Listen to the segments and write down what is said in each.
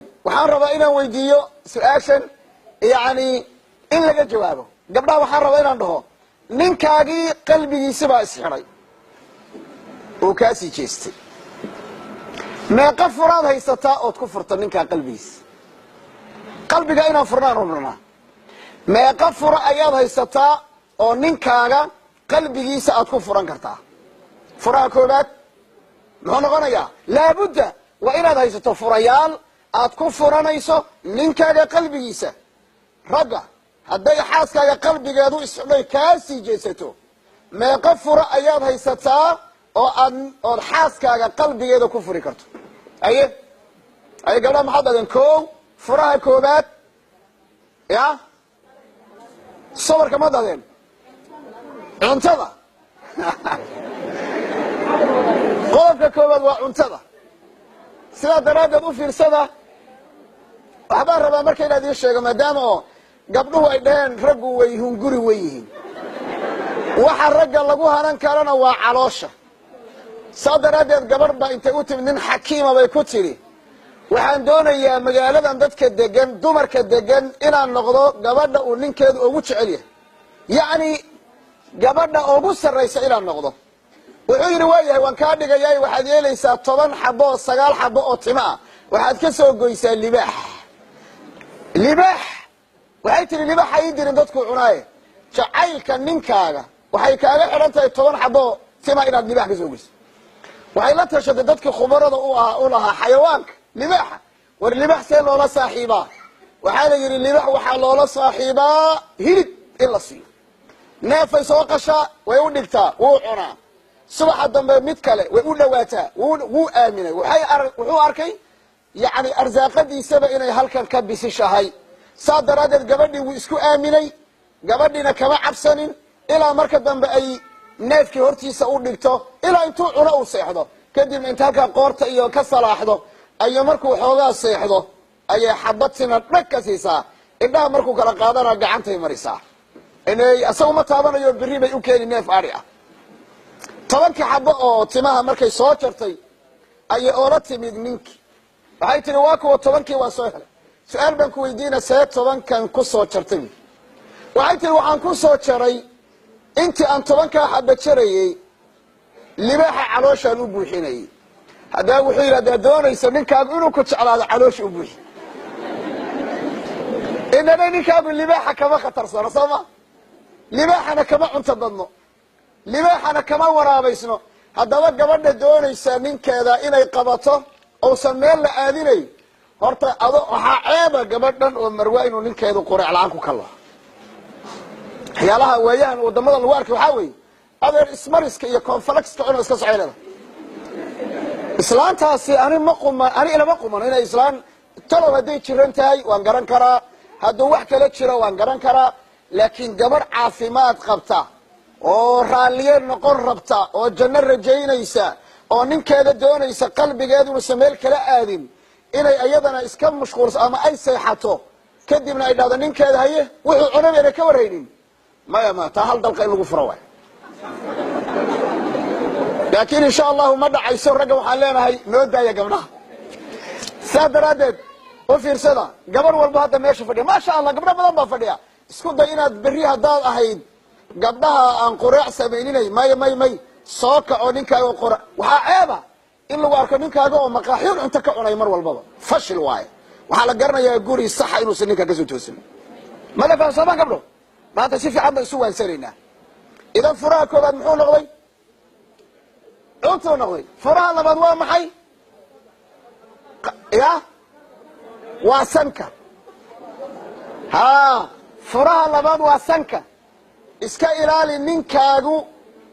waxaan rabaa inaan weydiiyo su-aashan yani in laga jawaabo. gabdhaha waxaan rabaa inaan dhaho ninkaagii qalbigiisa baa isxiray oo kaa sii jeestay. meeqa furaad haysataa ood ku furta ninkaa qalbigiisa? qalbiga inaan furnaan rabnaa. meeqa fura ayaad haysataa oo ninkaaga qalbigiisa aad ku furan kartaa? furaha koobaad muxuu noqonayaa? laabudda waa inaad haysato furayaal aad ku furanayso ninkaaga qalbigiisa. ragga hadday xaaskaaga qalbigeedu isxidhay kaa sii jeesato, meeqa fura ayaad haysataa oo ood xaaskaaga qalbigeeda ku furi karto? aye gabdhaha maxaad dhadeen? kow, furaha koobaad ya sabarka ma dhadeen? cuntada qodobka koobaad waa cuntada. sidaa daraaddeed u fiirsada. waxbaan rabaa marka inaad ii sheego, maadaama oo gabdhuhu ay dhaheen raggu way hunguri wen yihiin. waxa ragga lagu hanan karana waa caloosha. saa daraaddeed gabadh baa intay u timid nin xakiima bay ku tidhi, waxaan doonayaa magaaladan dadka degan, dumarka degan, inaan noqdo gabadha uu ninkeedu ugu jecel yahay, yacni gabadha ugu sarraysa inaan noqdo. wuxuu yidhi waayahay waan kaa dhigayaa, waxaad yeelaysaa 10 xabo oo 9 xabo oo timo ah, waxaad ka soo goysaa libaax. libaax waxay tihi libaaxa ii dirin dadku cunaaye. jacaylka ninkaaga waxay kaaga xidhan tahay 10 xabo tima inaad libaax ka soo goyso. waxay la tashatay dadkii khubarada u lahaa xayawaanka libaaxa. war libaax see loola saaxiibaa? waxaa la yidhi libaax waxaa loola saaxiibaa hilib in la siiyo. neefay soo qashaa, way u dhigtaa, wuu cunaa. subaxa dambe mid kale way u dhawaataa, wuu aaminay. wuxuu arkay yani arsaaqadiisaba inay halkan ka bisishahay. saa daraaddeed gabadhii wuu isku aaminay, gabadhiina kama cabsanin, ilaa marka dambe ay neefkii hortiisa u dhigto, ilaa intuu cuno uu seexdo. kadibna inta halkaa qoorta iyo ka salaaxdo, ayo markuu xoogaa seexdo ayay xabadtina dhag ka siisaa. indhaha markuu kala qaadana gacantay marisaa. isagu ma taabanayo, berri bay u keeni neef ari ah. 10 xabo oo timaha markay soo jartay ayay oola timid ninkii. waxay tihi waa kuwa 10kii waan soo helay. su-aal baan ku weydiina, see 10kan ku soo jartay? waxay tihi waxaan ku soo jaray intii aan 10kaa xabo jarayey, libaaxa calooshaan u buuxinayay. haddaba wuxuu yidhi haddaad doonayso ninkaagu inuu ku jeclaado, caloosha u buuxi. inana ninkaagu libaaxa kama khatarsano, soo ma? libaaxana kama cunto badno, libaaxana kama waraabaysno. haddaba gabadha doonaysa ninkeeda inay qabato uusan meel la aadinay, horta waxaa ceeba gabadhan oo marwa inuu ninkeedu qureec la-aan ku kallo. waxyaalaha waayahan wadamada lagu arkay waxaa weeye adeer ismariska iyo konfalexka cunoo iska socoyleda. islaantaasi ani ilama quman inay islaan talow hadday jiran tahay waan garan karaa, hadduu wax kala jiro waan garan karaa. laakiin gabadh caafimaad qabta oo raalliye noqon rabta oo janno rajaynaysa oo ninkeeda doonaysa qalbigeedunasa meel kala aadin, inay iyadana iska mashquulso ama ay seexato, kadibna ay dhahdo ninkeeda haye wuxuu cunabayna ka warhaynin. maya taa hal dalqa in lagu furo waay. laakiin insha allahu ma dhacayso. ragga waxaan leenahay noo daaya gabdhaha. saa daraaddeed u fiirsada. gabadh walba hadda meesha fadhiya, maasha allah gabdho badan baa fadhiya. isku day inaad berri haddaad ahayd gabdhaha aan qureec samayninay, may soo kaco ninkaaga qura. waxaa ceeba in lagu arko ninkaaga oo maqaaxiin cunto ka cunay mar walbaba. fashil waaye. waxaa la garanayaa guri saxa inuusan ninkaa kasoo toosin. mala fahamsoomaan gabdho? maanta si fiican baan isu waansanaynaa. idan furaha koobaad muxuu noqday? cuntuu noqday. furaha labaad waa maxay? ya waa sanka. furaha labaad waa sanka. iska ilaali ninkaagu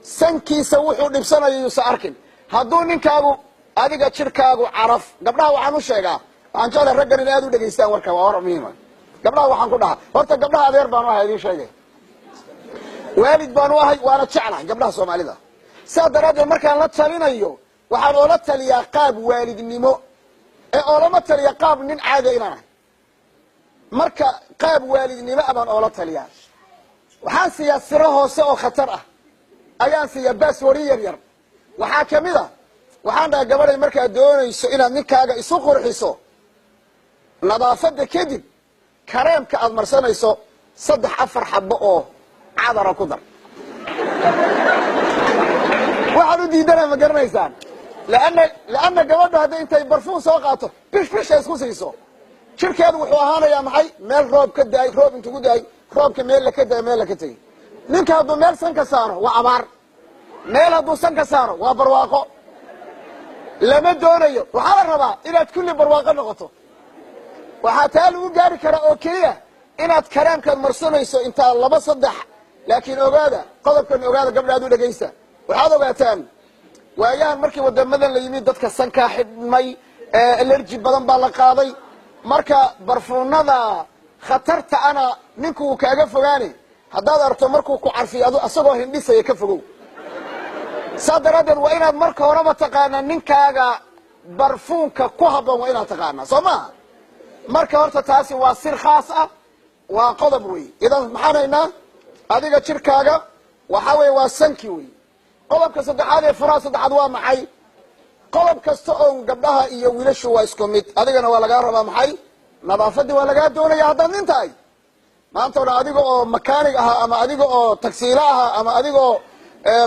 sankiisa wuxuu dhibsanayo yuusan arkin. hadduu ninkaagu adiga jirkaagu caraf, gabdhaha waxaan u sheegaa, waxaan jeclahay raggan in aad u dhegaystaan warka, waa war muhiima. gabdhaha waxaan ku dhahaa, horta gabdhaha adeer baan u ahay, idiin sheegay. waalid baan u ahay, waana jeclahay gabdhaha soomaalida. saa daraaddeed markaan la talinayo waxaan oola taliyaa qaab waalidnimo ee oolama taliya qaab nin caadiya inaan ahay. marka qaab waalidnimo baan oola taliyaa. waxaan siiyaa siro hoose oo khatar ah, ayaan siiyaa baaswari yar yar. waxaa kamid a waxaan dhahay gabadhay markaad doonayso inaad ninkaaga isu qurxiso nadaafadda kadib kareemka aad marsanayso 3-4 xabo oo cadara ku dar waxaan u diidanaa ma garanaysaan laanna gabadha hadday intay barfuun soo qaato bishbisha isku siiso jirkeedu wuxuu ahaanayaa maxay meel roob ka daay roob intuu ku daay roobka meel la ka daay meel la ka tegay ninka hadduu meel san ka saaro waa abaar meel hadduu san ka saaro waa barwaaqo lama doonayo waxaa la rabaa inaad kulli barwaaqo noqoto waxaa taa lagu gaari karaa oo keliya inaad kareemkaad marsanayso intaa 2-3 laakiin ogaada qodobkan ogaada gabdhaad u dhagaysta waxaad ogaataan waayahan markii wadamadan la yimid dadka sankaa xidhmay allergy badan baa la qaaday marka barfuunada khatarta ana ninku uu kaaga fogaani haddaad arto markuu ku carfiyo asagoo hindhisaya ka fogow saa daraaddeed waa inaad marka horeba taqaanaa ninkaaga barfuunka ku habboon waa inaad taqaanaa soo maaha marka horta taasi waa sir khaas ah waa qodob wey idan maxaan haynaa adiga jirkaaga waxa weeye waa sanki wey qodobka saddexaad ee furaha saddexaad waa maxay qodob kasta oo gabdhaha iyo wiilashu waa isku mid adigana waa lagaa rabaa maxay nadaafadii waa lagaa doonaya haddaad nin tahay maanta o dhan adiga oo makaanig ahaa ama adiga oo tagsiilo ahaa ama adiga oo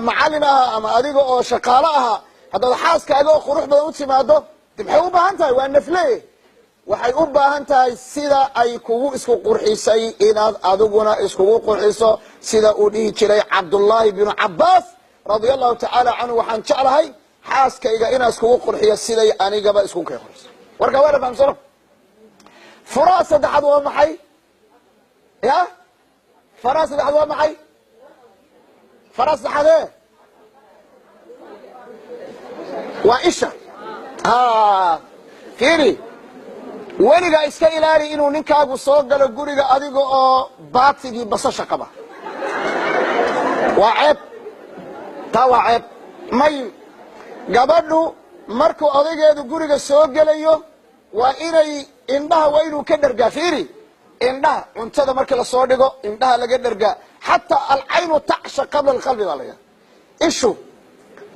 macallin ahaa ama adiga oo shaqaalo ahaa haddaad xaaskaaga oo qurux badan u timaado de maxay u baahan tahay waa nafle waxay u baahan tahay sida ay kugu isku qurxisay inaad adiguna iskugu qurxiso sida uu dhihi jiray cabdullaahi binu cabbaas radia allahu tacaala canhu waxaan jeclahay xaaskayga inaan iskugu qurxiyo siday anigaba isku kay qurxiso warkaa waa la fahamsano furaha saddexaad waa maxay ya faraha saddexaad waa maxay faraha saddexaadee waa isha fiiri weligaa iska ilaali inuu ninkaagu soo galo guriga adiga oo baatigii basasha qaba waa ceeb taa waa ceeb may gabadhu markuu odaygeedu guriga soo gelayo waa inay indhaha waa inuu ka dhergaa fiiri indhaha cuntada markii lasoo dhigo indhaha laga dhergaa xataa alcaynu tacsha qabla alqalbi baa layaa ishu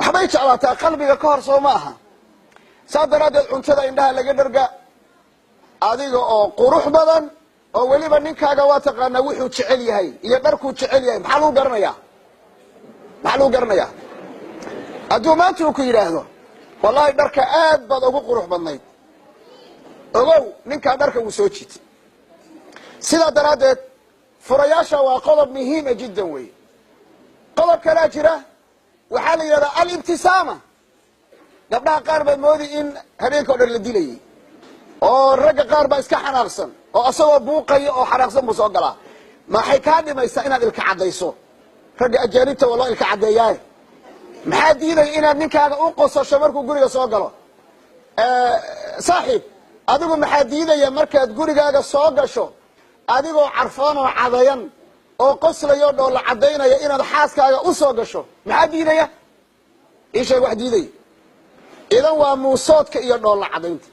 waxbay jeclaataa qalbiga ka hor soo ma aha saa daraaddeed cuntada indhaha laga dhergaa adiga oo qurux badan oo weliba ninkaaga waa taqaanaa wuxuu jecel yahay iyo dharkuu jecel yahay maxaa lagu garanayaa hadduu maanta uu ku yidhaahdo wallahi dharka aad baad ugu qurux badnayd ogow ninkaa dharka wuu soo jiitay sidaa daraaddeed furayaasha waa qodob muhiima jiddan wey qodob kalaa jira waxaa la yidhahdaa alibtisaama gabdhaha qaar baad moodi in habeenka o dhan la dilayay oo ragga qaar baa iska xanaaqsan oo asagoo buuqaya oo xanaaqsan buu soo galaa maxay kaa dhimaysaa inaad ilka caddayso ragga ajaanibta waa loo ilka caddeeyaaye maxaa diidaya inaad ninkaaga u qosasho markuu guriga soo galo saaxiib adigu maxaa diidaya markaad gurigaaga soo gasho adigoo carfoon oo cadayan oo qoslayo dhoolla caddaynaya inaad xaaskaaga u soo gasho maxaa diidaya ii sheeg wax diidaya idan waa muusoodka iyo dhoolla caddaynta